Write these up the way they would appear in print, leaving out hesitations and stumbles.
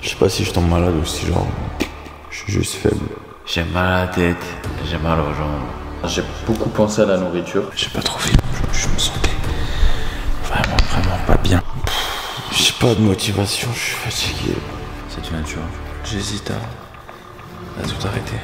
Je sais pas si je tombe malade ou si genre je suis juste faible. J'ai mal à la tête, j'ai mal aux jambes. J'ai beaucoup pensé à la nourriture. J'ai pas trop faim, je me sentais vraiment pas bien. J'ai pas de motivation, je suis fatigué. C'est une nature. J'hésite à tout arrêter.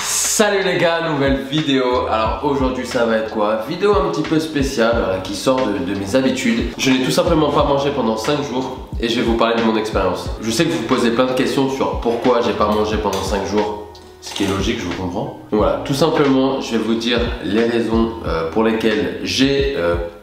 Salut les gars, nouvelle vidéo. Alors aujourd'hui ça va être quoi? Vidéo un petit peu spéciale qui sort de mes habitudes. Je n'ai tout simplement pas mangé pendant 5 jours et je vais vous parler de mon expérience. Je sais que vous posez plein de questions sur pourquoi j'ai pas mangé pendant 5 jours. Ce qui est logique, je vous comprends. Voilà, tout simplement, je vais vous dire les raisons pour lesquelles j'ai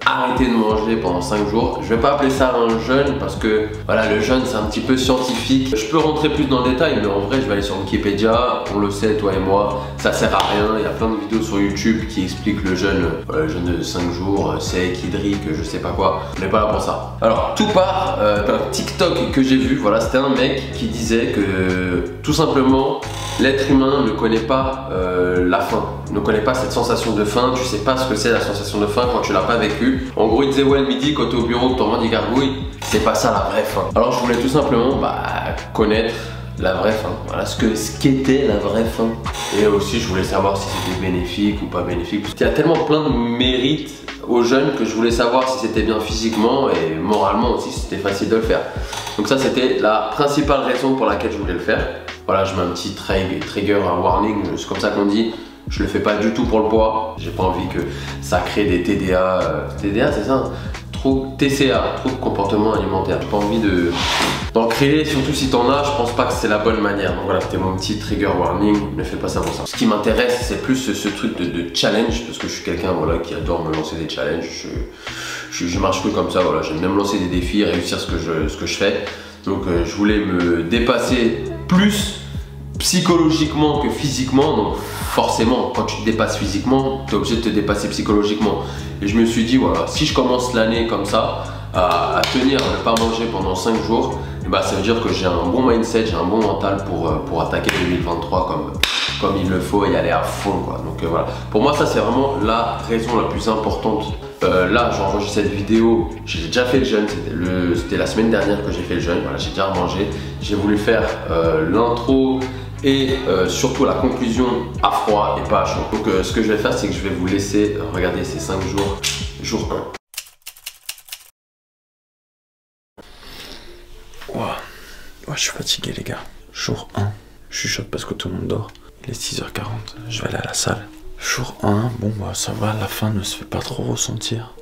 arrêté de manger pendant 5 jours. Je vais pas appeler ça un jeûne parce que voilà, le jeûne c'est un petit peu scientifique. Je peux rentrer plus dans le détail, mais en vrai, je vais aller sur Wikipédia. On le sait, toi et moi, ça sert à rien. Il y a plein de vidéos sur YouTube qui expliquent le jeûne de 5 jours, sec, hydrique, je sais pas quoi. On n'est pas là pour ça. Alors, tout part d'un TikTok que j'ai vu. Voilà, c'était un mec qui disait que tout simplement, l'être humain ne connaît pas la faim, ne connaît pas cette sensation de faim. Tu sais pas ce que c'est la sensation de faim quand tu l'as pas vécu. En gros, il disait ouais, le midi quand t'es au bureau, que ton ventre gargouille, c'est pas ça la vraie faim. Alors je voulais tout simplement connaître la vraie faim, voilà ce qu'était la vraie faim. Et aussi je voulais savoir si c'était bénéfique ou pas bénéfique. Parce qu'il y a tellement plein de mérites aux jeunes que je voulais savoir si c'était bien physiquement et moralement aussi si c'était facile de le faire. Donc ça c'était la principale raison pour laquelle je voulais le faire. Voilà, je mets un petit trigger, un warning, c'est comme ça qu'on dit. Je le fais pas du tout pour le poids. J'ai pas envie que ça crée des TDA. TDA, c'est ça? TCA, trouble comportement alimentaire. J'ai pas envie d'en créer, surtout si t'en as. Je pense pas que c'est la bonne manière. Donc voilà, c'était mon petit trigger warning. Ne fais pas ça pour ça. Ce qui m'intéresse, c'est plus ce truc de challenge, parce que je suis quelqu'un voilà, qui adore me lancer des challenges. Je marche que comme ça. Voilà, j'aime bien me lancer des défis, réussir ce que je fais. Donc je voulais me dépasser plus psychologiquement que physiquement. Donc forcément quand tu te dépasses physiquement, tu es obligé de te dépasser psychologiquement. Et je me suis dit voilà, si je commence l'année comme ça à tenir à ne pas manger pendant 5 jours, et bah, ça veut dire que j'ai un bon mindset, j'ai un bon mental pour attaquer 2023 comme il le faut et y aller à fond quoi. Donc voilà, pour moi ça c'est vraiment la raison la plus importante. Là j'enregistre cette vidéo, j'ai déjà fait le jeûne, c'était la semaine dernière que j'ai fait le jeûne, voilà, j'ai déjà mangé. J'ai voulu faire l'intro et surtout la conclusion à froid et pas à chaud. Donc ce que je vais faire c'est que je vais vous laisser regarder ces 5 jours, jour 1. Wow. Ouais, je suis fatigué les gars. Jour 1, je chuchote parce que tout le monde dort. Il est 6h40, je vais aller à la salle. Jour 1, bon bah ça va, la faim ne se fait pas trop ressentir.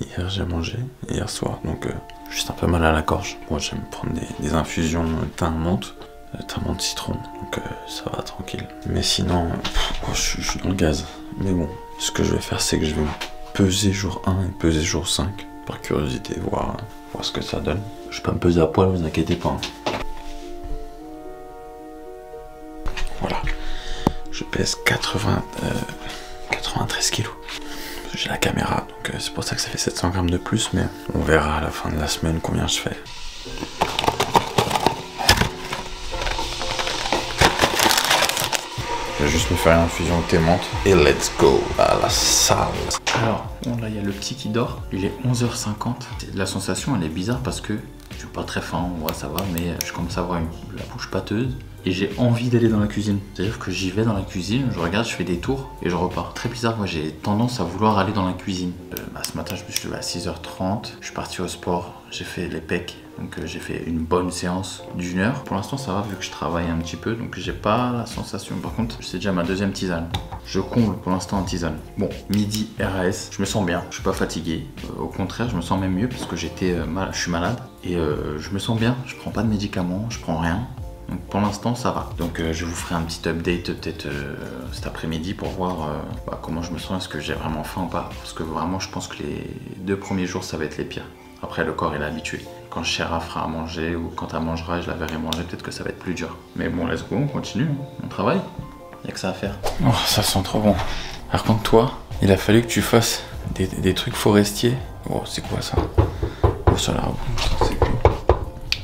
Hier j'ai mangé, hier soir, donc juste un peu mal à la gorge. Moi j'aime prendre des infusions thym menthe citron, donc ça va tranquille. Mais sinon, je suis dans le gaz. Mais bon, ce que je vais faire c'est que je vais me peser jour 1 et peser jour 5. Par curiosité, voir ce que ça donne. Je vais pas me peser à poil, vous inquiétez pas. Voilà. Je pèse 93 kilos. J'ai la caméra, donc c'est pour ça que ça fait 700 grammes de plus, mais on verra à la fin de la semaine combien je fais. Je vais juste me faire une infusion de thé menthe et let's go à la salle. Alors, bon, là il y a le petit qui dort, il est 11h50. La sensation elle est bizarre parce que je suis pas très faim, ouais, ça va, mais je commence à avoir la bouche pâteuse. Et j'ai envie d'aller dans la cuisine. C'est-à-dire que j'y vais dans la cuisine, je regarde, je fais des tours et je repars. Très bizarre, moi j'ai tendance à vouloir aller dans la cuisine. Ce matin, je me suis levé à 6h30, je suis parti au sport, j'ai fait les pecs. Donc j'ai fait une bonne séance d'une heure. Pour l'instant ça va vu que je travaille un petit peu, donc j'ai pas la sensation. Par contre, c'est déjà ma deuxième tisane. Je comble pour l'instant en tisane. Bon, midi RAS, je me sens bien, je suis pas fatigué. Au contraire, je me sens même mieux parce que je suis malade. Et je me sens bien, je prends pas de médicaments, je prends rien. Donc pour l'instant ça va. Donc je vous ferai un petit update peut-être cet après-midi pour voir comment je me sens, est-ce que j'ai vraiment faim ou pas. Parce que vraiment je pense que les 2 premiers jours ça va être les pires. Après le corps il est habitué. Quand Chéra fera à manger ou quand elle mangera et je la verrai manger, peut-être que ça va être plus dur. Mais bon, let's go, on continue, on travaille. Y'a que ça à faire. Oh, ça sent trop bon. Par contre toi, il a fallu que tu fasses des trucs forestiers. Oh, c'est quoi ça? Oh, ça a l'air bon. C'est cool.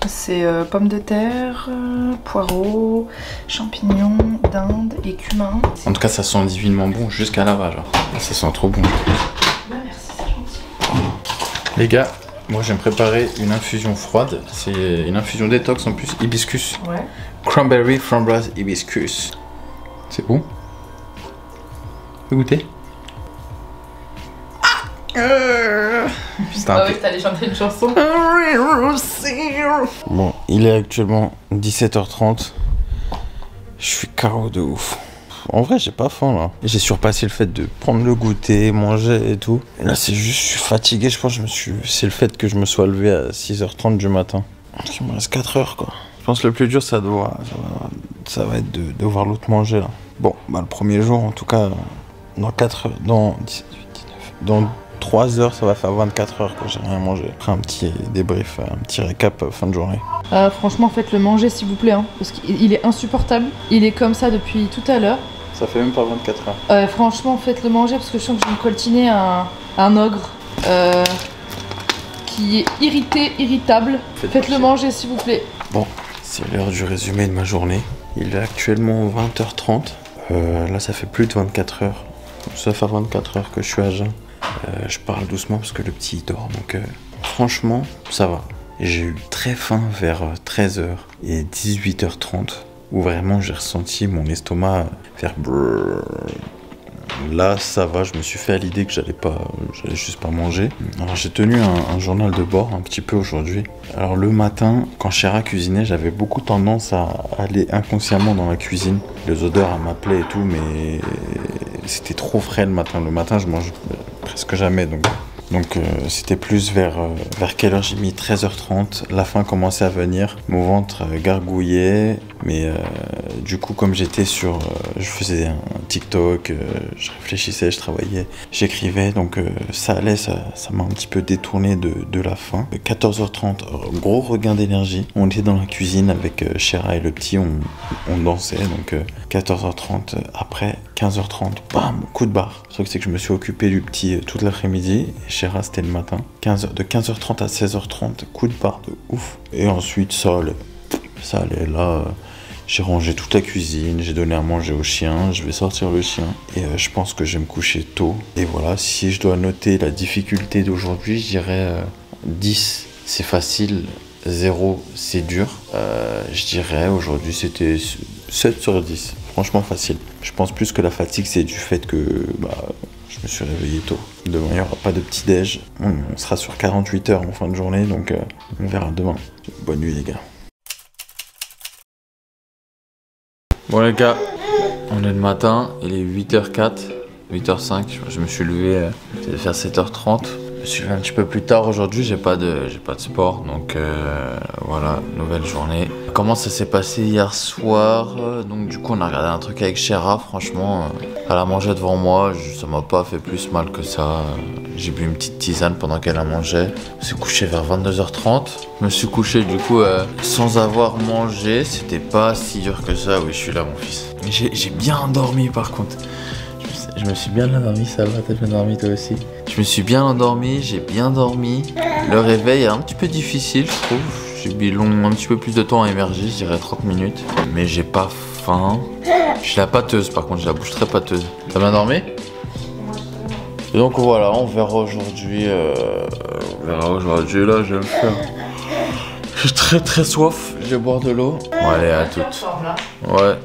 C'est pommes de terre, poireaux, champignons, dinde et cumin. En tout cas, ça sent divinement bon jusqu'à là-bas, genre. Ça sent trop bon. Bah, merci, c'est gentil. Les gars, Moi, je vais me préparer une infusion froide. C'est une infusion détox en plus, hibiscus. Ouais. Cranberry framboise hibiscus. C'est bon? Vous goûter? Ah ouais, t'allais chanter une chanson. Bon, il est actuellement 17h30. Je suis KO de ouf. En vrai, j'ai pas faim là. J'ai surpassé le fait de prendre le goûter, manger et tout. Et là, c'est juste, je suis fatigué. Je pense que c'est le fait que je me sois levé à 6h30 du matin. Donc, il me reste 4 heures quoi. Je pense que le plus dur, ça va être de voir l'autre manger là. Bon, bah le premier jour, en tout cas, dans 4 heures, dans 18, 19, dans 3 heures, ça va faire 24 heures que j'ai rien mangé. Après un petit débrief, un petit récap fin de journée. Franchement, faites-le manger s'il vous plaît, hein, parce qu'il est insupportable. Il est comme ça depuis tout à l'heure. Ça fait même pas 24 heures. Franchement, faites-le manger parce que je sens que je vais me coltiner un ogre qui est irritable. Faites-le manger s'il vous plaît. Bon, c'est l'heure du résumé de ma journée. Il est actuellement 20h30. Là, ça fait plus de 24 heures. Ça fait 24 heures que je suis à jeun. Je parle doucement parce que le petit il dort. Donc, franchement, ça va. J'ai eu très faim vers 13h et 18h30 où vraiment j'ai ressenti mon estomac faire brrr. Là, ça va, je me suis fait à l'idée que j'allais juste pas manger. Alors, j'ai tenu un journal de bord un petit peu aujourd'hui. Alors, le matin, quand Chéra cuisinait, j'avais beaucoup tendance à aller inconsciemment dans la cuisine. Les odeurs, elles m'appelaient et tout, mais c'était trop frais le matin. Le matin, je mange presque jamais, donc c'était plus vers quelle heure j'ai mis 13h30, la faim commençait à venir, mon ventre gargouillait, mais du coup comme j'étais je faisais un TikTok, je réfléchissais, je travaillais, j'écrivais, donc ça allait, ça m'a un petit peu détourné de la faim. 14h30, gros regain d'énergie, on était dans la cuisine avec Chéra et le petit, on dansait, donc 14h30, après 15h30, bam, coup de barre. Le truc c'est que je me suis occupé du petit toute l'après-midi, et Chéra c'était le matin, de 15h30 à 16h30, coup de barre de ouf. Et ensuite ça allait là, j'ai rangé toute la cuisine, j'ai donné à manger au chien, je vais sortir le chien, et je pense que je vais me coucher tôt. Et voilà, si je dois noter la difficulté d'aujourd'hui, je dirais 10 c'est facile, 0 c'est dur. Je dirais aujourd'hui c'était 7 sur 10. Franchement facile. Je pense plus que la fatigue c'est du fait que je me suis réveillé tôt. Demain il n'y aura pas de petit déj. On sera sur 48 heures en fin de journée, donc on verra demain. Bonne nuit les gars. Bon les gars, on est le matin, il est 8h04, 8h05, je me suis levé, ça devait faire 7h30. Je me suis levé un petit peu plus tard aujourd'hui, j'ai pas de sport, donc voilà, nouvelle journée. Comment ça s'est passé hier soir? Donc du coup on a regardé un truc avec Chéra, franchement, elle a mangé devant moi, ça m'a pas fait plus mal que ça. J'ai bu une petite tisane pendant qu'elle a mangé. Je me suis couché vers 22h30. Je me suis couché du coup sans avoir mangé, c'était pas si dur que ça. Oui, je suis là mon fils. J'ai bien dormi par contre. Je me suis bien endormi, ça va, t'as bien dormi toi aussi? Je me suis bien endormi, j'ai bien dormi. Le réveil est un petit peu difficile, je trouve. J'ai mis un petit peu plus de temps à émerger, je dirais 30 minutes. Mais j'ai pas faim. J'ai la pâteuse par contre, j'ai la bouche très pâteuse. T'as bien dormi? Et donc voilà, on verra aujourd'hui. Là, je vais me faire. J'ai très soif, je vais boire de l'eau. Bon, allez, à toutes. Ouais.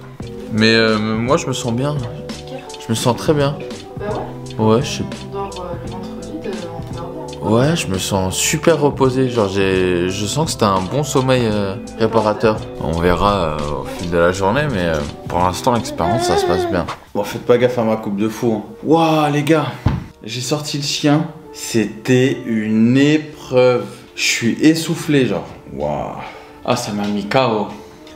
Mais moi, je me sens bien. Je me sens très bien. Bah ouais. Ouais, je sais. On dort le ventre vide, on dort bien. Ouais, je me sens super reposé. Genre, je sens que c'était un bon sommeil réparateur. On verra au fil de la journée, mais pour l'instant, l'expérience, ça se passe bien. Bon, faites pas gaffe à ma coupe de fou. Waouh, les gars, j'ai sorti le chien. C'était une épreuve. Je suis essoufflé, genre. Waouh. Ah, ça m'a mis KO.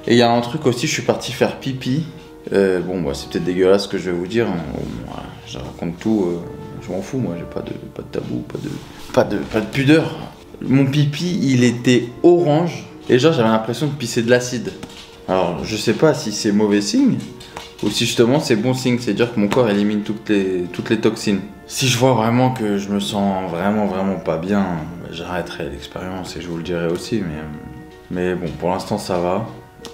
Et il y a un truc aussi, je suis parti faire pipi. Bon, bah, c'est peut-être dégueulasse ce que je vais vous dire. Voilà, je raconte tout. Je m'en fous, moi, j'ai pas de tabou, pas de pudeur. Mon pipi, il était orange. Et genre, j'avais l'impression de pisser de l'acide. Alors, je sais pas si c'est mauvais signe ou si justement c'est bon signe. C'est-à-dire que mon corps élimine toutes les toxines. Si je vois vraiment que je me sens vraiment pas bien, j'arrêterai l'expérience et je vous le dirai aussi. Mais bon, pour l'instant, ça va.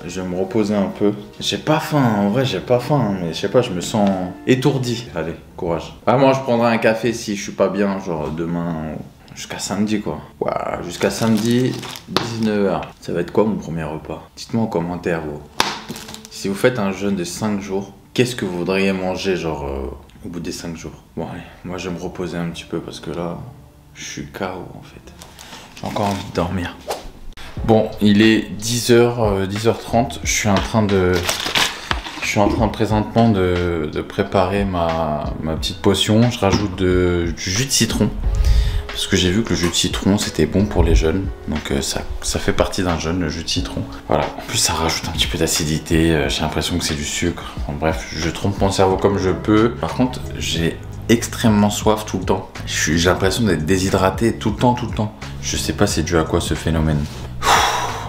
Je vais me reposer un peu. J'ai pas faim, en vrai j'ai pas faim, mais je sais pas, je me sens étourdi. Allez, courage. Vraiment, je prendrai un café si je suis pas bien, genre demain, jusqu'à samedi quoi. Voilà, jusqu'à samedi, 19h. Ça va être quoi mon premier repas? Dites-moi en commentaire, vous. Si vous faites un jeûne de 5 jours, qu'est-ce que vous voudriez manger, genre, au bout des 5 jours? Bon, allez, moi je vais me reposer un petit peu parce que là, je suis KO en fait. J'ai encore envie de dormir. Bon, il est 10h, 10h30. Je suis en train présentement de préparer ma petite potion. Je rajoute du jus de citron. Parce que j'ai vu que le jus de citron c'était bon pour les jeunes. Donc ça fait partie d'un jeûne, le jus de citron. Voilà. En plus ça rajoute un petit peu d'acidité. J'ai l'impression que c'est du sucre. En bref, je trompe mon cerveau comme je peux. Par contre, j'ai extrêmement soif tout le temps. J'ai l'impression d'être déshydraté tout le temps. Je sais pas c'est dû à quoi ce phénomène.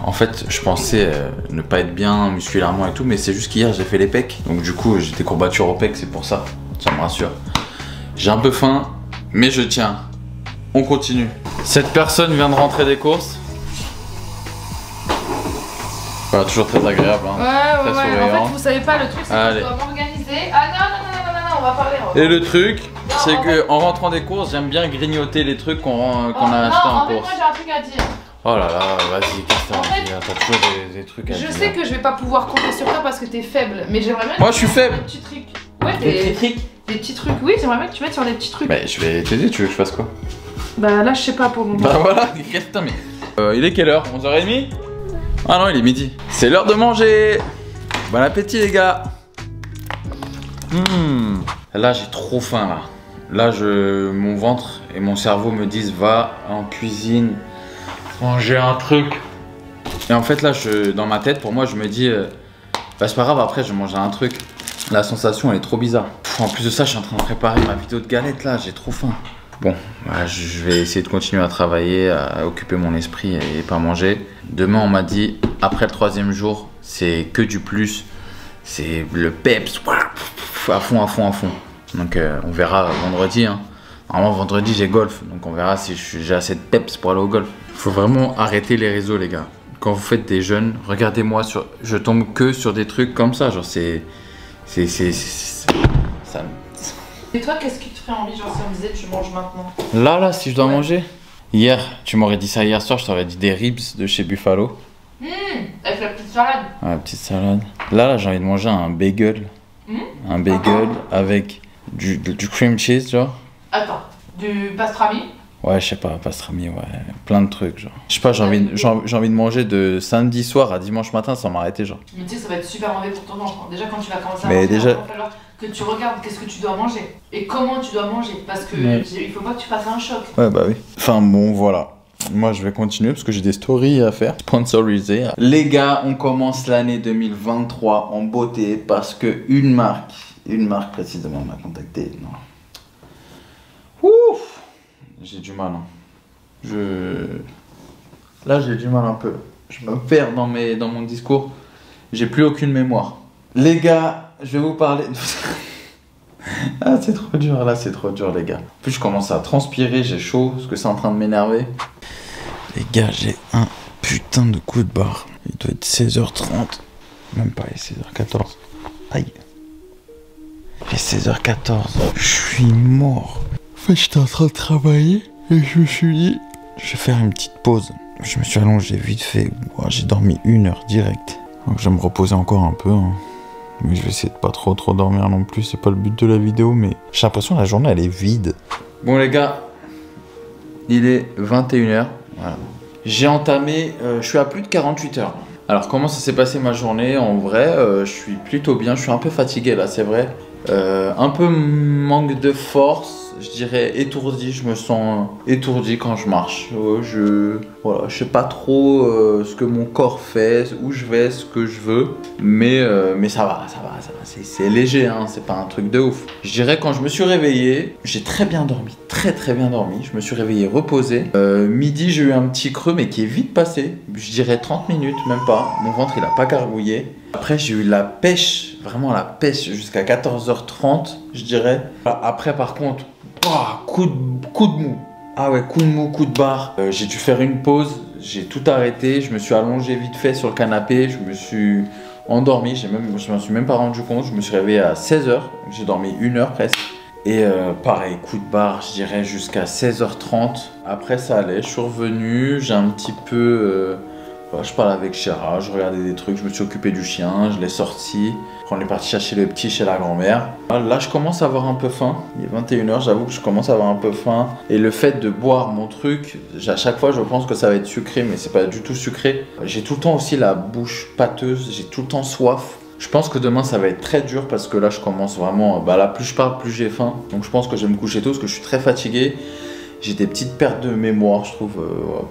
En fait, je pensais ne pas être bien musculairement et tout, mais c'est juste qu'hier j'ai fait les pecs. Donc du coup, j'ai des courbatures aux pecs, c'est pour ça. Ça me rassure. J'ai un peu faim, mais je tiens. On continue. Cette personne vient de rentrer des courses. Voilà, toujours très agréable. Hein. Ouais. Souriant. En fait, vous savez pas, le truc, c'est que je dois m'organiser. Ah non, on va parler. Et le truc, c'est que en rentrant des courses, j'aime bien grignoter les trucs qu'on a achetés en course. Moi, j'ai un truc à dire. Oh là là, vas-y, qu'est-ce que t'as à dire? T'as toujours des trucs à dire. Je sais que je vais pas pouvoir compter sur toi parce que t'es faible, mais j'aimerais bien. Moi, je suis faible. Des petits trucs. Ouais, des petits trucs. Oui, j'aimerais bien que tu mettes sur des petits trucs. Bah, je vais t'aider, tu veux que je fasse quoi? Bah là, je sais pas pour le moment. Bah voilà, putain, mais. Il est quelle heure? 11h30? Ah non, il est midi. C'est l'heure de manger. Bon appétit, les gars. Là, j'ai trop faim, là. Là, mon ventre et mon cerveau me disent va en cuisine, manger un truc. Et en fait, là, dans ma tête, pour moi, je me dis bah, c'est pas grave, après, je vais manger un truc. La sensation, elle est trop bizarre. En plus de ça, je suis en train de préparer ma vidéo de galette, là, j'ai trop faim. Bon, voilà, je vais essayer de continuer à travailler, à occuper mon esprit et pas manger. Demain, on m'a dit, après le 3e jour, c'est que du plus. C'est le peps, à fond. Donc, on verra vendredi. Hein. Normalement, vendredi, j'ai golf. Donc, on verra si j'ai assez de peps pour aller au golf. Faut vraiment arrêter les réseaux, les gars. Quand vous faites des jeûnes, regardez-moi je tombe que sur des trucs comme ça. Genre, ça. Et toi, qu'est-ce qui te ferait envie, genre si on disait tu manges maintenant? Là, si je dois manger. Hier, tu m'aurais dit ça hier soir, je t'aurais dit des ribs de chez Buffalo. Avec la petite salade. Ouais, la petite salade. Là, j'ai envie de manger un bagel. Un bagel avec du cream cheese, genre. Attends, du pastrami? Ouais, je sais pas, pastrami, ouais. Plein de trucs, genre. Je sais pas, j'ai envie de manger de samedi soir à dimanche matin sans m'arrêter, genre. Mais tu sais, ça va être super mauvais pour ton ventre. Déjà, quand tu vas commencer à manger, il va falloir que tu regardes qu'est-ce que tu dois manger et comment tu dois manger. Parce que il faut pas que tu fasses un choc. Ouais, bah oui. Enfin, bon, voilà. Moi, je vais continuer parce que j'ai des stories à faire. Sponsorisées. Les gars, on commence l'année 2023 en beauté parce que une marque précisément m'a contacté. Non. Ouf! J'ai du mal. Hein. Là, j'ai du mal un peu. Je me perds dans mon discours. J'ai plus aucune mémoire. Les gars, je vais vous parler... Ah, c'est trop dur, là, c'est trop dur, les gars. En plus, je commence à transpirer, j'ai chaud, parce que c'est en train de m'énerver. Les gars, j'ai un putain de coup de barre. Il doit être 16h30. Même pas, il est 16h14. Aïe. Il est 16h14. Je suis mort. En fait, j'étais en train de travailler et je me suis dit, je vais faire une petite pause. Je me suis allongé vite fait. J'ai dormi 1 heure direct. Donc, je vais me reposer encore un peu. Hein. Mais je vais essayer de pas trop dormir non plus. C'est pas le but de la vidéo, mais j'ai l'impression que la journée elle est vide. Bon, les gars, il est 21h. Voilà. J'ai entamé. Je suis à plus de 48 heures. Alors, comment ça s'est passé ma journée? En vrai, je suis plutôt bien. Je suis un peu fatigué là, c'est vrai. Un peu manque de force. Je dirais étourdi, je me sens étourdi quand je marche. Voilà, je sais pas trop ce que mon corps fait, où je vais, ce que je veux. Mais ça va. C'est léger, hein, c'est pas un truc de ouf. Je dirais quand je me suis réveillé, j'ai très bien dormi, très bien dormi. Je me suis réveillé reposé. Midi, j'ai eu un petit creux, mais qui est vite passé. Je dirais 30 minutes, même pas. Mon ventre, il a pas gargouillé. Après, j'ai eu la pêche, vraiment la pêche jusqu'à 14h30, je dirais. Après, par contre, coup de mou. Ah ouais, coup de mou, coup de barre. J'ai dû faire une pause, j'ai tout arrêté, je me suis allongé vite fait sur le canapé, je me suis endormi, je m'en suis même pas rendu compte. Je me suis réveillé à 16h, j'ai dormi 1 heure presque. Et pareil, coup de barre, je dirais jusqu'à 16h30. Après ça allait, je suis revenu, j'ai un petit peu... je parlais avec Chéra, je regardais des trucs, je me suis occupé du chien, je l'ai sorti. Après on est parti chercher le petit chez la grand-mère. Là je commence à avoir un peu faim, il est 21h, j'avoue que je commence à avoir un peu faim. Et le fait de boire mon truc, à chaque fois je pense que ça va être sucré, mais c'est pas du tout sucré. J'ai tout le temps aussi la bouche pâteuse, j'ai tout le temps soif. Je pense que demain ça va être très dur parce que là je commence vraiment, là plus je parle plus j'ai faim. Donc je pense que je vais me coucher tôt parce que je suis très fatigué. J'ai des petites pertes de mémoire, je trouve,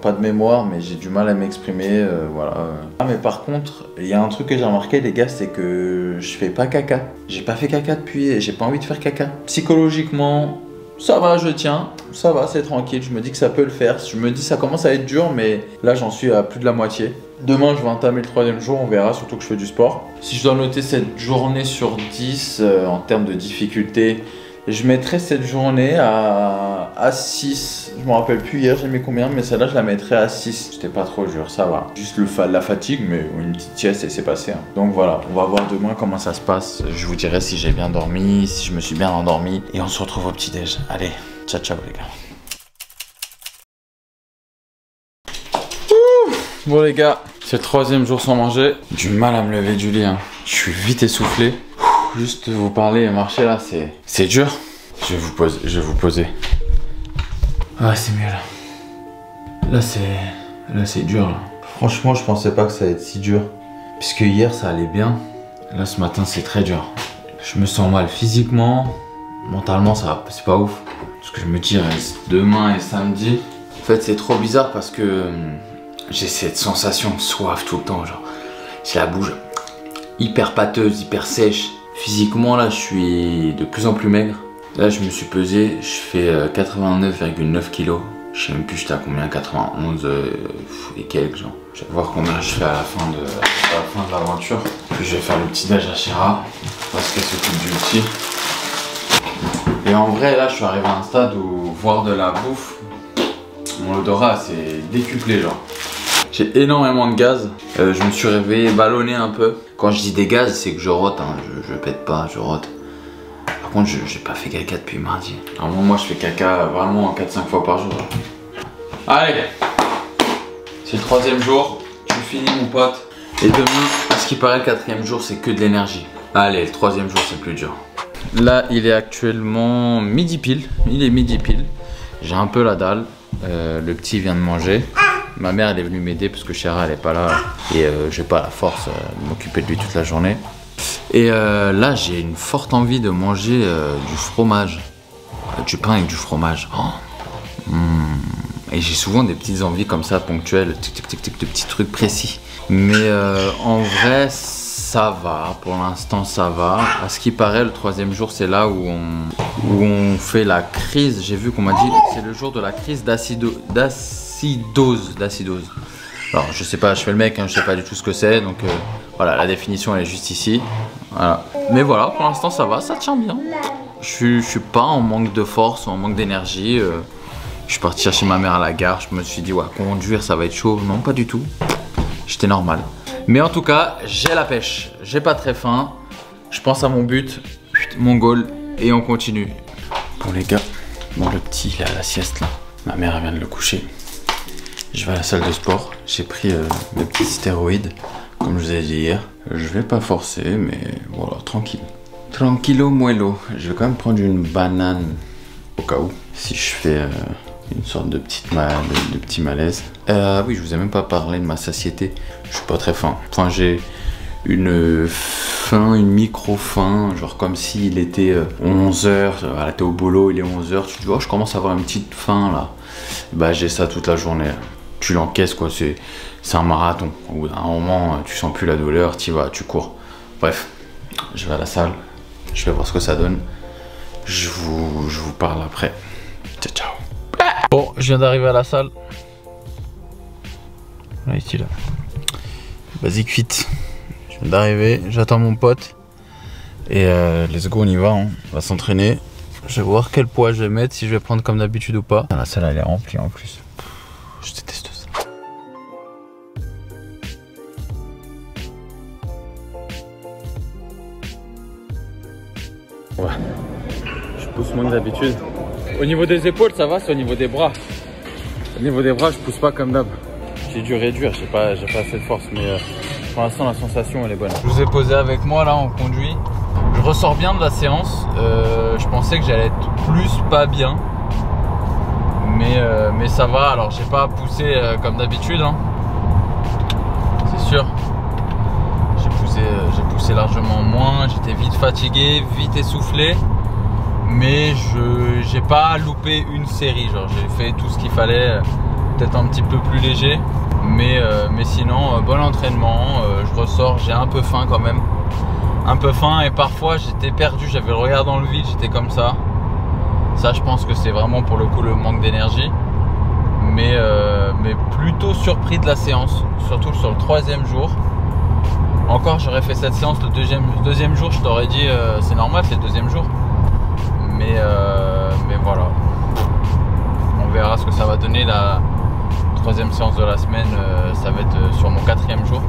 pas de mémoire mais j'ai du mal à m'exprimer, voilà. Ah mais par contre, il y a un truc que j'ai remarqué les gars, c'est que je fais pas caca. J'ai pas fait caca depuis, j'ai pas envie de faire caca. Psychologiquement, ça va, je tiens, ça va, c'est tranquille, je me dis que ça peut le faire. Je me dis ça commence à être dur mais là j'en suis à plus de la moitié. Demain je vais entamer le 3e jour, on verra, surtout que je fais du sport. Si je dois noter cette journée sur 10 en termes de difficulté, je mettrais cette journée à 6. Je me rappelle plus hier j'ai mis combien, mais celle-là je la mettrais à 6. C'était pas trop dur, ça va. Juste la fatigue, mais une petite sieste et c'est passé. Hein. Donc voilà, on va voir demain comment ça se passe. Je vous dirai si j'ai bien dormi, si je me suis bien endormi. Et on se retrouve au petit-déj. Allez, ciao ciao les gars. Bon les gars, c'est le 3e jour sans manger. Du mal à me lever du lit, hein. Je suis vite essoufflé. Juste vous parler et marcher là, c'est dur. Je vais vous poser. Ah c'est mieux là. Là c'est dur là. Franchement je pensais pas que ça allait être si dur. Puisque hier ça allait bien. Là ce matin c'est très dur. Je me sens mal physiquement. Mentalement ça c'est pas ouf. Parce que je me dis reste demain et samedi. En fait c'est trop bizarre parce que j'ai cette sensation de soif tout le temps, genre j'ai la bouche hyper pâteuse, hyper sèche. Physiquement là je suis de plus en plus maigre. Là je me suis pesé, je fais 89,9 kg. Je sais même plus j'étais à combien, 91 et quelques genre. Je vais voir combien je fais à la fin de l'aventure. Puis je vais faire le petit déj à Chéra parce qu'elle s'occupe du petit. Et en vrai là je suis arrivé à un stade où voir de la bouffe, mon odorat s'est décuplé genre. J'ai énormément de gaz, je me suis réveillé ballonné un peu. Quand je dis des gaz, c'est que je rote, hein. Je pète pas, je rote. Par contre, j'ai pas fait caca depuis mardi. Normalement, moi je fais caca vraiment 4-5 fois par jour. Allez, c'est le 3e jour, je finis mon pote. Et demain, à ce qui paraît, le 4e jour, c'est que de l'énergie. Allez, le 3e jour, c'est plus dur. Là, il est actuellement midi pile, il est midi pile. J'ai un peu la dalle, le petit vient de manger. Ma mère elle est venue m'aider parce que Chéra elle est pas là et j'ai pas la force de m'occuper de lui toute la journée. Et là j'ai une forte envie de manger du fromage, du pain avec du fromage. Oh. Et j'ai souvent des petites envies comme ça ponctuelles, tic tic tic tic, de petits trucs précis. Mais en vrai ça va, pour l'instant ça va. À ce qui paraît le 3e jour c'est là où on fait la crise. J'ai vu qu'on m'a dit c'est le jour de la crise d'acidose. Alors je sais pas, je fais le mec, hein, je sais pas du tout ce que c'est, donc voilà, la définition elle est juste ici. Voilà. Mais voilà, pour l'instant ça va, ça tient bien. Je suis pas en manque de force ou en manque d'énergie. Je suis parti chercher ma mère à la gare, je me suis dit ouais, conduire ça va être chaud. Non, pas du tout. J'étais normal. Mais en tout cas, j'ai la pêche, j'ai pas très faim. Je pense à mon but, mon goal, et on continue. Bon les gars, bon le petit il est à la sieste là. Ma mère elle vient de le coucher. Je vais à la salle de sport, j'ai pris mes petits stéroïdes, comme je vous ai dit hier. Je vais pas forcer, mais voilà, tranquille. Tranquillo muelo. Je vais quand même prendre une banane, au cas où, si je fais une sorte de petit malaise. Oui, je vous ai même pas parlé de ma satiété. Je suis pas très faim. Enfin, j'ai une faim, une micro-faim, genre comme s'il était 11h, voilà, t'es au boulot, il est 11h, tu te dis, oh, je commence à avoir une petite faim là. Bah, j'ai ça toute la journée. Tu l'encaisses quoi, c'est un marathon. Au bout d'un moment, tu sens plus la douleur, tu vas, tu cours. Bref, je vais à la salle, je vais voir ce que ça donne. Je vous parle après. Ciao, ciao. Bon, je viens d'arriver à la salle. Là, ici, là. Basic fit. Je viens d'arriver, j'attends mon pote. Et let's go, on y va. Hein. On va s'entraîner. Je vais voir quel poids je vais mettre, si je vais prendre comme d'habitude ou pas. La salle, elle est remplie en plus. Je déteste ça. Ouais. Je pousse moins que d'habitude. Au niveau des épaules, ça va, c'est au niveau des bras. Au niveau des bras, je pousse pas comme d'hab. J'ai dû réduire, j'ai pas assez de force, mais pour l'instant, la sensation, elle est bonne. Je vous ai posé avec moi, là, on conduit. Je ressors bien de la séance. Je pensais que j'allais être plus pas bien. Mais ça va, alors j'ai pas poussé comme d'habitude, hein. C'est sûr. J'ai poussé largement moins, j'étais vite fatigué, vite essoufflé. Mais j'ai pas loupé une série, genre j'ai fait tout ce qu'il fallait, peut-être un petit peu plus léger. Mais sinon, bon entraînement, je ressors, j'ai un peu faim quand même. Un peu faim et parfois j'étais perdu, j'avais le regard dans le vide, j'étais comme ça. Ça je pense que c'est vraiment pour le coup le manque d'énergie. Mais plutôt surpris de la séance, surtout sur le 3e jour. Encore j'aurais fait cette séance le deuxième jour, je t'aurais dit c'est normal, c'est le 2e jour. Mais voilà, on verra ce que ça va donner. La 3e séance de la semaine, ça va être sur mon 4e jour.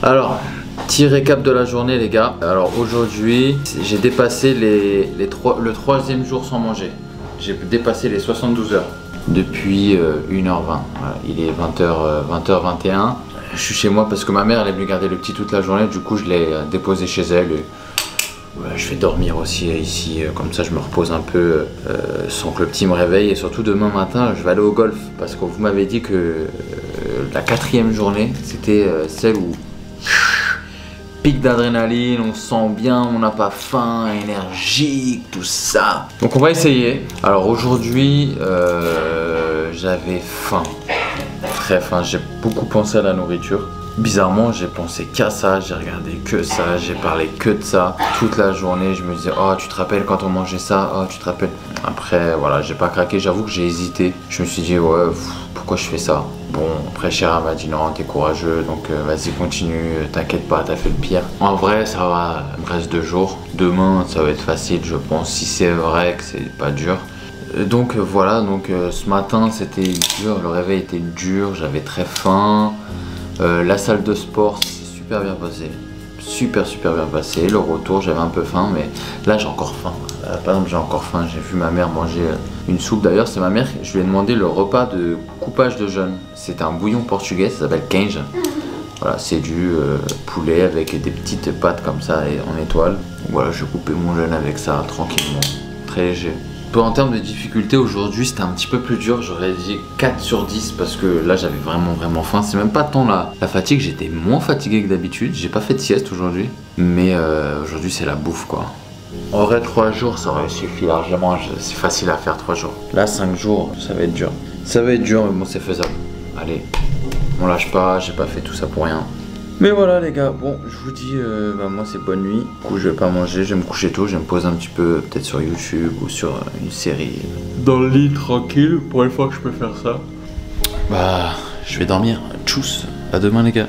Alors, petit récap de la journée les gars. Alors aujourd'hui, j'ai dépassé le 3e jour sans manger. J'ai dépassé les 72 heures depuis 1h20. Voilà, il est 20h21. Je suis chez moi parce que ma mère elle est venue garder le petit toute la journée. Du coup, je l'ai déposé chez elle. Et voilà, je vais dormir aussi ici, comme ça je me repose un peu sans que le petit me réveille. Et surtout demain matin, je vais aller au golf parce que vous m'avez dit que la 4e journée, c'était celle où pic d'adrénaline, on se sent bien, on n'a pas faim, énergique, tout ça. Donc on va essayer. Alors aujourd'hui, j'avais faim, très faim. J'ai beaucoup pensé à la nourriture. Bizarrement, j'ai pensé qu'à ça, j'ai regardé que ça, j'ai parlé que de ça. Toute la journée, je me disais, oh, tu te rappelles quand on mangeait ça? Oh, tu te rappelles? Après, voilà, j'ai pas craqué, j'avoue que j'ai hésité. Je me suis dit, ouais, pourquoi je fais ça? Bon, après, Chéra m'a dit, non, t'es courageux, donc vas-y, continue, t'inquiète pas, t'as fait le pire. En vrai, ça va, il me reste 2 jours. Demain, ça va être facile, je pense, si c'est vrai que c'est pas dur. Donc voilà, donc ce matin, c'était dur, le réveil était dur, j'avais très faim. La salle de sport s'est super bien passé, super bien passé. Le retour, j'avais un peu faim, mais là j'ai encore faim. Par exemple, j'ai encore faim. J'ai vu ma mère manger une soupe. D'ailleurs, c'est ma mère. Je lui ai demandé le repas de coupage de jeûne. C'est un bouillon portugais, ça s'appelle queijo. Voilà, c'est du poulet avec des petites pâtes comme ça et en étoile. Voilà, je coupais mon jeûne avec ça tranquillement, très léger. En termes de difficulté, aujourd'hui c'était un petit peu plus dur, j'aurais dit 4 sur 10 parce que là j'avais vraiment faim. C'est même pas tant la fatigue, j'étais moins fatigué que d'habitude, j'ai pas fait de sieste aujourd'hui. Mais aujourd'hui c'est la bouffe quoi. En vrai 3 jours ça aurait suffi largement, c'est facile à faire 3 jours. Là 5 jours ça va être dur. Ça va être dur mais bon c'est faisable. Allez, on lâche pas, j'ai pas fait tout ça pour rien. Mais voilà les gars, bon je vous dis, moi c'est bonne nuit. Du coup je vais pas manger, je vais me coucher tôt, je vais me poser un petit peu peut-être sur YouTube ou sur une série. Dans le lit tranquille, pour une fois que je peux faire ça. Bah je vais dormir, tchuss, à demain les gars.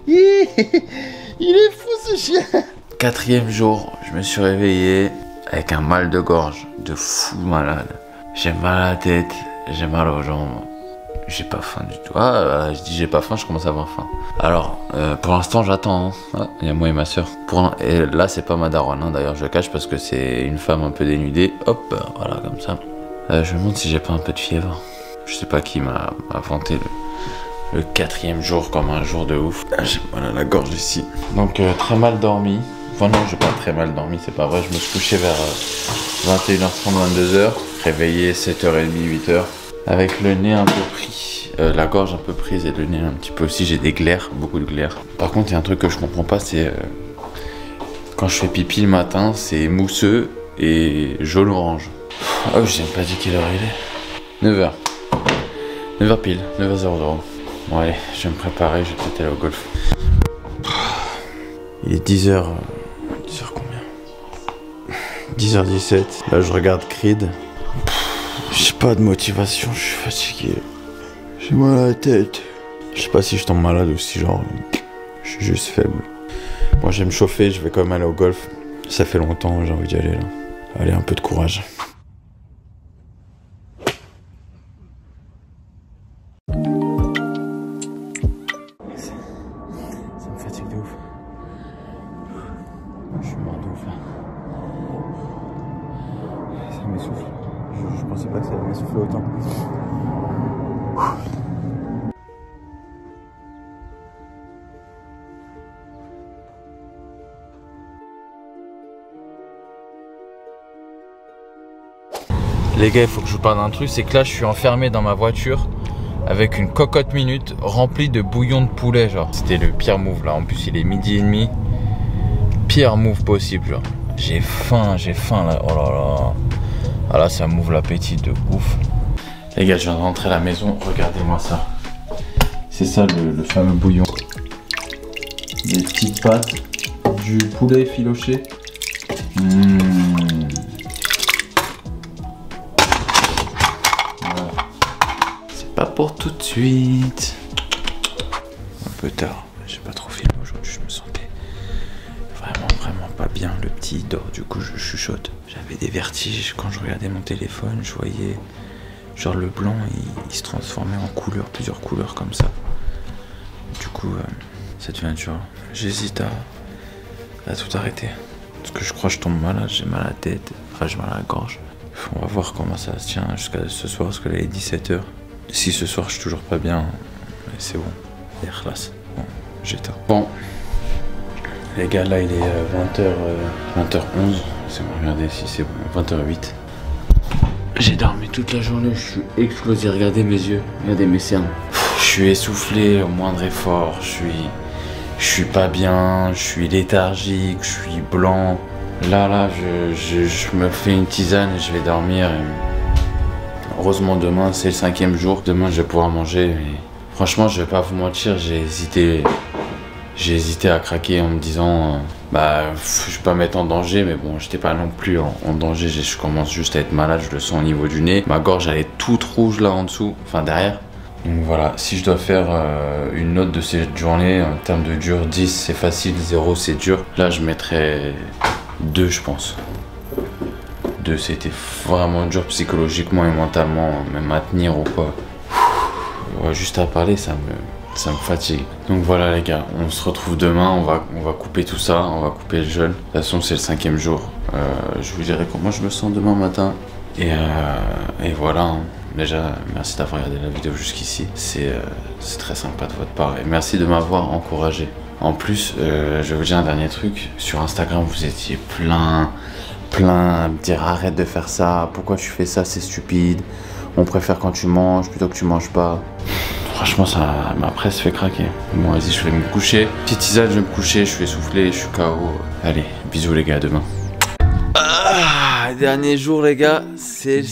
Il est fou ce chien. 4e jour, je me suis réveillé avec un mal de gorge de fou malade. J'ai mal à la tête. J'ai mal aux jambes, j'ai pas faim du tout. Ah, je dis j'ai pas faim, je commence à avoir faim. Alors, pour l'instant j'attends. Hein. Il y a moi et ma soeur. Et là c'est pas ma daronne, hein. D'ailleurs je le cache parce que c'est une femme un peu dénudée. Hop, voilà comme ça. Je me demande si j'ai pas un peu de fièvre. Je sais pas qui m'a vanté le 4e jour comme un jour de ouf. J'ai mal à la gorge ici. Donc très mal dormi. Enfin non, j'ai pas très mal dormi, c'est pas vrai. Je me suis couché vers 21h30, 22h. Réveillé 7h30, 8h. Avec le nez un peu pris, la gorge un peu prise et le nez un petit peu aussi. J'ai des glaires, beaucoup de glaires. Par contre, il y a un truc que je comprends pas, c'est quand je fais pipi le matin, c'est mousseux et jaune orange. Oh, je n'ai pas dit quelle heure il est. 9h. 9h pile, 9h00. Bon allez, je vais me préparer, je vais peut-être aller au golf. Il est 10h. 10h combien? 10h17. Là, je regarde Creed. J'ai pas de motivation, je suis fatigué. J'ai mal à la tête. Je sais pas si je tombe malade ou si genre je suis juste faible. Moi je vais me chauffer, je vais quand même aller au golf. Ça fait longtemps, j'ai envie d'y aller là. Allez, un peu de courage. Ça me fatigue de ouf. soufflé autant. Les gars, il faut que je vous parle d'un truc, c'est que là je suis enfermé dans ma voiture avec une cocotte minute remplie de bouillon de poulet, genre. C'était le pire move là, en plus il est 12h30. Pire move possible, genre. J'ai faim là, oh là là. Ah là ça m'ouvre l'appétit de ouf. Les gars, je viens de rentrer à la maison, regardez-moi ça. C'est ça le fameux bouillon. Des petites pâtes, du poulet effiloché. Pas pour tout de suite. Un peu tard, j'ai pas trop filmé aujourd'hui, je me sentais vraiment pas bien. Le petit dort, du coup je chuchote. J'avais des vertiges quand je regardais mon téléphone, je voyais genre le blanc il se transformait en couleurs, plusieurs couleurs comme ça. Du coup ça devient dur. J'hésite à tout arrêter. Parce que je crois que je tombe malade, j'ai mal à la tête, enfin j'ai mal à la gorge. On va voir comment ça se tient jusqu'à ce soir parce que là il est 17h. Si ce soir je suis toujours pas bien, c'est bon, il y a classe. Bon, j'éteins. Bon, les gars, là il est 20h11. C'est bon, regardez si c'est bon, 20h08. J'ai dormi toute la journée, je suis explosé. Regardez mes yeux, regardez mes cernes. Je suis essoufflé au moindre effort, je suis pas bien, je suis léthargique, je suis blanc. Là, je me fais une tisane et je vais dormir. Heureusement demain c'est le 5e jour, demain je vais pouvoir manger. Mais franchement je vais pas vous mentir, j'ai hésité à craquer en me disant je vais pas mettre en danger, mais bon j'étais pas non plus en danger, je commence juste à être malade, je le sens au niveau du nez. Ma gorge elle est toute rouge là en dessous, enfin derrière. Donc voilà, si je dois faire une note de cette journée en termes de dur, 10 c'est facile, 0 c'est dur. Là je mettrais 2 je pense. C'était vraiment dur psychologiquement et mentalement, même à tenir ou quoi. Ouais, juste à parler, ça me fatigue. Donc voilà les gars, on se retrouve demain, on va couper tout ça, on va couper le jeûne. De toute façon c'est le 5e jour. Je vous dirai comment je me sens demain matin. Et voilà, hein. Déjà merci d'avoir regardé la vidéo jusqu'ici. C'est très sympa de votre part et merci de m'avoir encouragé. En plus, je vais vous dire un dernier truc. Sur Instagram, vous étiez plein à me dire arrête de faire ça, pourquoi tu fais ça, c'est stupide, on préfère quand tu manges plutôt que tu manges pas. Franchement ça m'a presque fait craquer. Bon vas-y, je vais me coucher, petite tisane, je vais me coucher, je suis essoufflé, je suis KO. Allez, bisous les gars, à demain. Dernier jour les gars, c'est le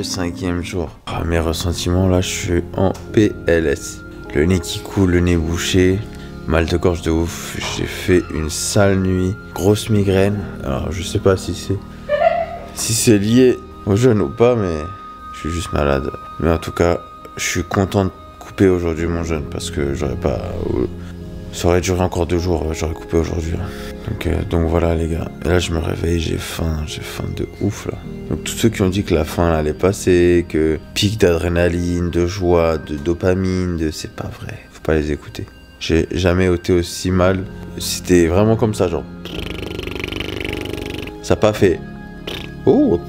5e jour. Mes ressentiments là, je suis en PLS. Le nez qui coule, le nez bouché. Mal de gorge de ouf, j'ai fait une sale nuit, grosse migraine. Alors je sais pas si c'est lié au jeûne ou pas, mais je suis juste malade. Mais en tout cas, je suis content de couper aujourd'hui mon jeûne parce que j'aurais pas... Ça aurait duré encore 2 jours, j'aurais coupé aujourd'hui. Donc voilà les gars, et là je me réveille, j'ai faim de ouf là. Donc tous ceux qui ont dit que la faim là, allait passer, que pic d'adrénaline, de joie, de dopamine, c'est pas vrai, faut pas les écouter. J'ai jamais été aussi mal. C'était vraiment comme ça, genre. Ça n'a pas fait. Oh.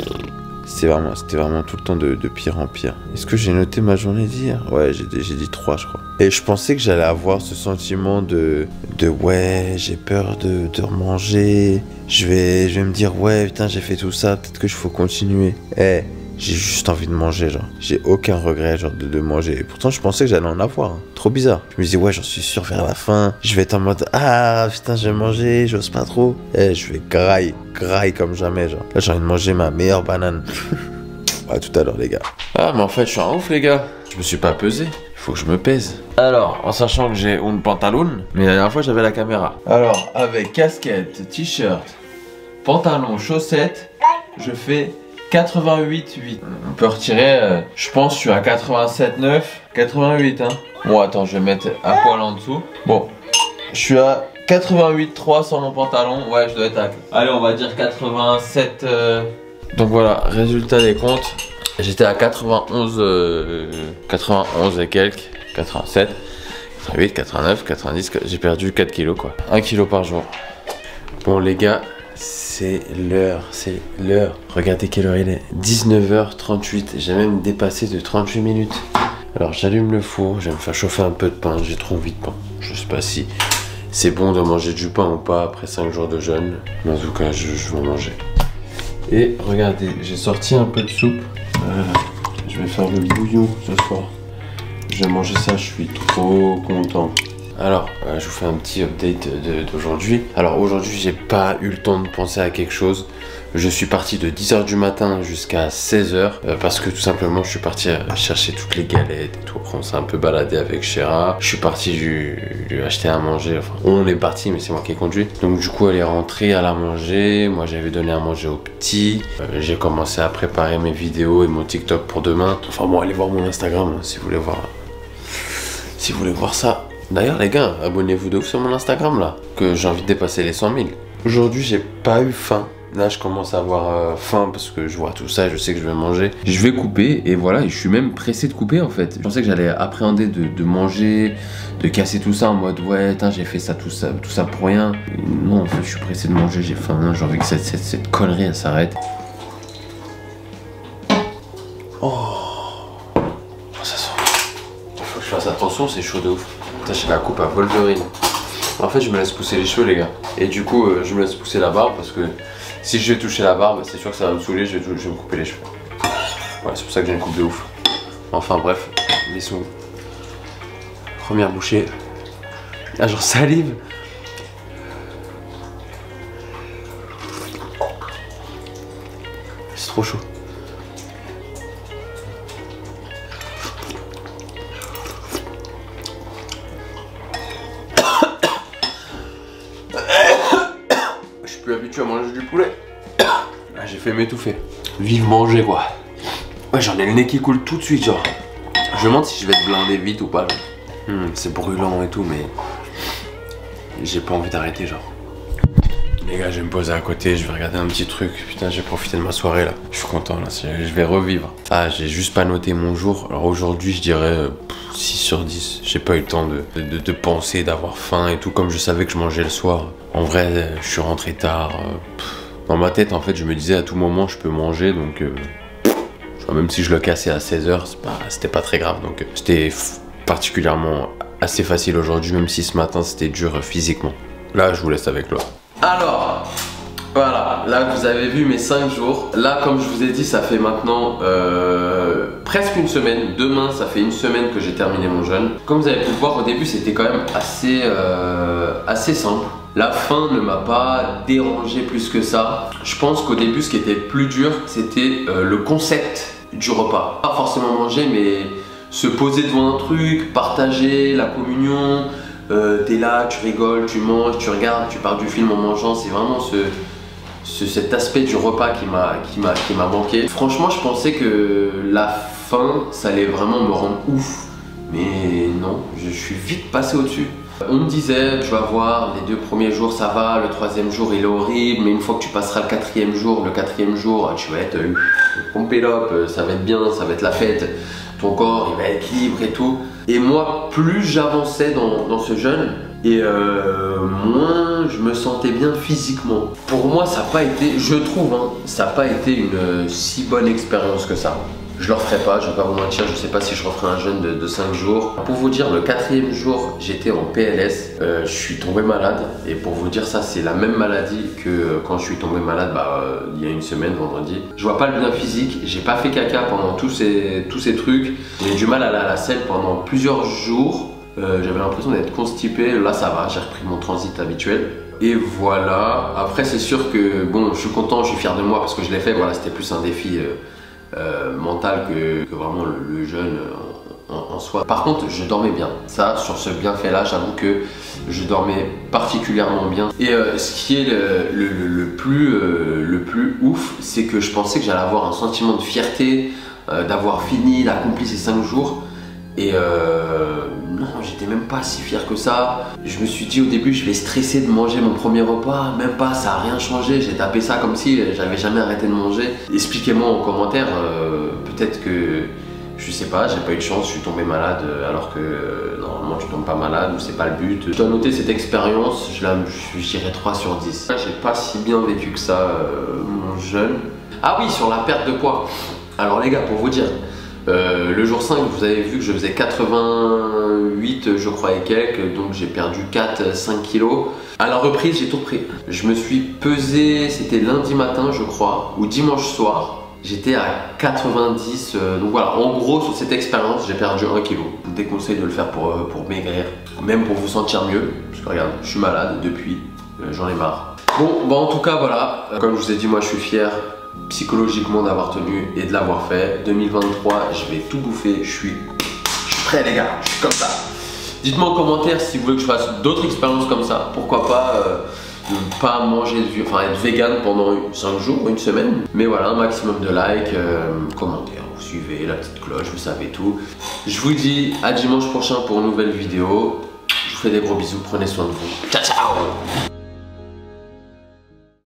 C'était vraiment tout le temps de pire en pire. Est-ce que j'ai noté ma journée d'hier? Ouais, j'ai dit 3, je crois. Et je pensais que j'allais avoir ce sentiment de ouais, j'ai peur de remanger. Je vais me dire ouais, putain, j'ai fait tout ça, peut-être que je faut continuer. J'ai juste envie de manger, genre. J'ai aucun regret, genre, de manger. Et pourtant, je pensais que j'allais en avoir. Hein. Trop bizarre. Je me disais, ouais, j'en suis sûr, vers la fin, je vais être en mode, ah, putain, je vais manger, j'ose pas trop. Je vais graille comme jamais, genre. Là, j'ai envie de manger ma meilleure banane. À tout à l'heure, les gars. Ah, mais en fait, je suis un ouf, les gars. Je me suis pas pesé. Il faut que je me pèse. Alors, en sachant que j'ai un pantalon, mais la dernière fois, j'avais la caméra. Alors, avec casquette, t-shirt, pantalon, chaussettes, je fais 88,8. On peut retirer, je pense je suis à 87,9. 88 hein. Bon attends, je vais mettre à poil en dessous. Bon, je suis à 88,3 sur mon pantalon. Ouais, je dois être à... Allez, on va dire 87. Donc voilà, résultat des comptes. J'étais à 91 et quelques. 87, 88, 89, 90. J'ai perdu 4 kilos quoi. 1 kilo par jour. Bon les gars, c'est l'heure, c'est l'heure. Regardez quelle heure il est. 19h38. J'ai même dépassé de 38 minutes. Alors j'allume le four, je vais me faire chauffer un peu de pain. J'ai trop envie de pain. Je sais pas si c'est bon de manger du pain ou pas après 5 jours de jeûne. Mais en tout cas, je vais en manger. Et regardez, j'ai sorti un peu de soupe. Je vais faire le bouillon ce soir. Je vais manger ça, je suis trop content. Alors, je vous fais un petit update d'aujourd'hui. Alors aujourd'hui, j'ai pas eu le temps de penser à quelque chose. Je suis parti de 10h du matin jusqu'à 16h parce que tout simplement, je suis parti chercher toutes les galettes et tout. Après, on s'est un peu baladé avec Chéra. Je suis parti lui acheter à manger. Enfin, on est parti, mais c'est moi qui ai conduit. Donc du coup, elle est rentrée, elle a mangé. Moi, j'avais donné à manger au petit. J'ai commencé à préparer mes vidéos et mon TikTok pour demain. Enfin bon, allez voir mon Instagram hein, si vous voulez voir. Si vous voulez voir ça. D'ailleurs les gars, abonnez-vous de ouf sur mon Instagram là, que j'ai envie de dépasser les 100 000. Aujourd'hui j'ai pas eu faim. Là je commence à avoir faim parce que je vois tout ça et je sais que je vais manger. Je vais couper et voilà, je suis même pressé de couper en fait. Je pensais que j'allais appréhender de manger, de casser tout ça en mode ouais, j'ai fait ça tout ça pour rien. Non en fait je suis pressé de manger, j'ai faim, j'ai envie que cette connerie elle s'arrête. Oh, ça sent. Faut que je fasse attention, c'est chaud de ouf. J'ai la coupe à Wolverine. En fait, je me laisse pousser les cheveux, les gars. Et du coup, je me laisse pousser la barbe parce que si je vais toucher la barbe, c'est sûr que ça va me saouler. Je vais me couper les cheveux. Voilà, c'est pour ça que j'ai une coupe de ouf. Enfin, bref, les sous. Première bouchée. Ah, genre salive. C'est trop chaud. Habitué à manger du poulet. Ah, j'ai fait m'étouffer. Vive manger quoi. Ouais, j'en ai le nez qui coule tout de suite genre. Je me demande si je vais être blindé vite ou pas. C'est brûlant et tout mais j'ai pas envie d'arrêter genre. Les gars, je vais me poser à côté, je vais regarder un petit truc. Putain, j'ai profité de ma soirée là. Je suis content là, je vais revivre. Ah, j'ai juste pas noté mon jour. Alors aujourd'hui, je dirais 6 sur 10. J'ai pas eu le temps de penser, d'avoir faim et tout. Comme je savais que je mangeais le soir. En vrai, je suis rentré tard. Dans ma tête, en fait, je me disais à tout moment, je peux manger. Donc, même si je le cassais à 16h, c'était pas très grave. Donc, c'était particulièrement assez facile aujourd'hui, même si ce matin, c'était dur physiquement. Là, je vous laisse avec l'autre. Alors, voilà, là vous avez vu mes 5 jours. Là, comme je vous ai dit, ça fait maintenant presque une semaine. Demain, ça fait une semaine que j'ai terminé mon jeûne. Comme vous avez pu le voir, au début, c'était quand même assez simple. La faim ne m'a pas dérangé plus que ça. Je pense qu'au début, ce qui était plus dur, c'était le concept du repas. Pas forcément manger, mais se poser devant un truc, partager la communion. T'es là, tu rigoles, tu manges, tu regardes, tu pars du film en mangeant. C'est vraiment cet aspect du repas qui m'a manqué. Franchement, je pensais que la faim, ça allait vraiment me rendre ouf. Mais non, je suis vite passé au-dessus. On me disait, tu vas voir, les 2 premiers jours ça va, le 3e jour il est horrible, mais une fois que tu passeras le 4e jour, tu vas être pompé up, ça va être bien, ça va être la fête. Ton corps il va être libre et tout. Et moi, plus j'avançais dans ce jeûne, et moins je me sentais bien physiquement. Pour moi, ça n'a pas été, je trouve, ça n'a pas été une si bonne expérience que ça. Je le referai pas, je vais pas vous mentir, je sais pas si je referai un jeûne de 5 jours. Pour vous dire, le 4e jour, j'étais en PLS, je suis tombé malade. Et pour vous dire ça, c'est la même maladie que quand je suis tombé malade il y a une semaine, vendredi. Je vois pas le bien physique, j'ai pas fait caca pendant tous ces trucs. J'ai eu du mal à aller à la selle pendant plusieurs jours. J'avais l'impression d'être constipé, là ça va, j'ai repris mon transit habituel. Et voilà, après c'est sûr que bon, je suis content, je suis fier de moi parce que je l'ai fait, voilà, c'était plus un défi mental que vraiment le jeûne en soi. Par contre, je dormais bien. Ça, sur ce bienfait là, j'avoue que je dormais particulièrement bien. Et ce qui est le plus ouf, c'est que je pensais que j'allais avoir un sentiment de fierté d'avoir fini, d'accompli ces 5 jours. Et non, j'étais même pas si fier que ça. Je me suis dit au début, je vais stresser de manger mon premier repas. Même pas, ça a rien changé. J'ai tapé ça comme si j'avais jamais arrêté de manger. Expliquez-moi en commentaire, peut-être que Je sais pas, j'ai pas eu de chance, je suis tombé malade alors que normalement tu tombes pas malade ou c'est pas le but. Je dois noter cette expérience, je dirais 3 sur 10. J'ai pas si bien vécu que ça mon jeûne. Ah oui, sur la perte de poids. Alors les gars, pour vous dire, le jour 5, vous avez vu que je faisais 88 je crois et quelques, donc j'ai perdu 4-5 kilos. À la reprise, j'ai tout repris. Je me suis pesé, c'était lundi matin je crois, ou dimanche soir. J'étais à 90, donc voilà, en gros sur cette expérience j'ai perdu 1 kg. Je vous déconseille de le faire pour maigrir, même pour vous sentir mieux, parce que regarde, je suis malade depuis, j'en ai marre. Bon, bah en tout cas voilà, comme je vous ai dit, moi je suis fier psychologiquement d'avoir tenu et de l'avoir fait. 2023, je vais tout bouffer, je suis prêt les gars, je suis comme ça. Dites-moi en commentaire si vous voulez que je fasse d'autres expériences comme ça, pourquoi pas ne pas manger de viande, enfin être vegan pendant 5 jours, une semaine. Mais voilà, un maximum de likes, commentaires, vous suivez, la petite cloche, vous savez tout. Je vous dis à dimanche prochain pour une nouvelle vidéo. Je vous fais des gros bisous, prenez soin de vous. Ciao ciao.